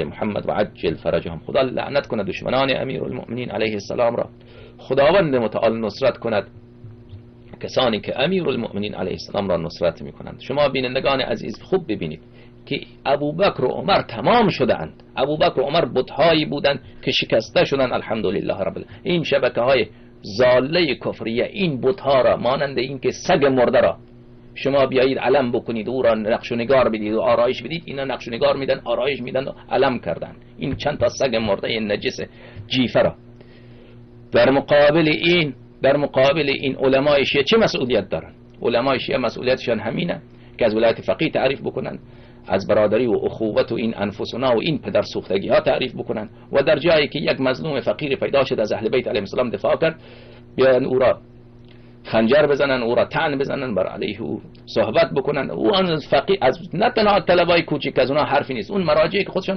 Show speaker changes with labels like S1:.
S1: محمد و عجل فرجهم. خدا لعنت کند دشمنان امیرالمؤمنین علیه السلام را، خداوند متعال نصرت کند کسانی که امیرالمؤمنین علیه السلام را نصرت میکنند. شما بینندگان عزیز خوب ببینید که ابوبکر و عمر تمام شدند. ابوبکر و عمر بت‌هایی بودند که شکسته شدند الحمدلله رب العالمین. این شبکه‌های ضاله کفریه این بت‌ها را مانند این که سگ مرده را شما بیایید علم بکنید، او را نقش و نگار بدید و آرایش بدید، اینا نقش و نگار میدن، آرایش میدن و علم کردن این چند تا سگ مرده نجس جیفه را. در مقابل این علمای شیعه چه مسئولیت دارن؟ علمای شیعه مسئولیتشان همینه که از ولایت فقیه تعریف بکنن، از برادری و اخوت و این انفسنا و این پدر سوختگی ها تعریف بکنن، و در جایی که یک مظلوم فقیر پیدا شد از اهل بیت علیهم السلام دفاع کرد، بیان او را خنجر بزنن، او را طعن بزنن، بر علیه او صحبت بکنن. او آن فقیه از نه تنها طلبای کوچک از اونها حرفی نیست، اون مراجعی که خودشان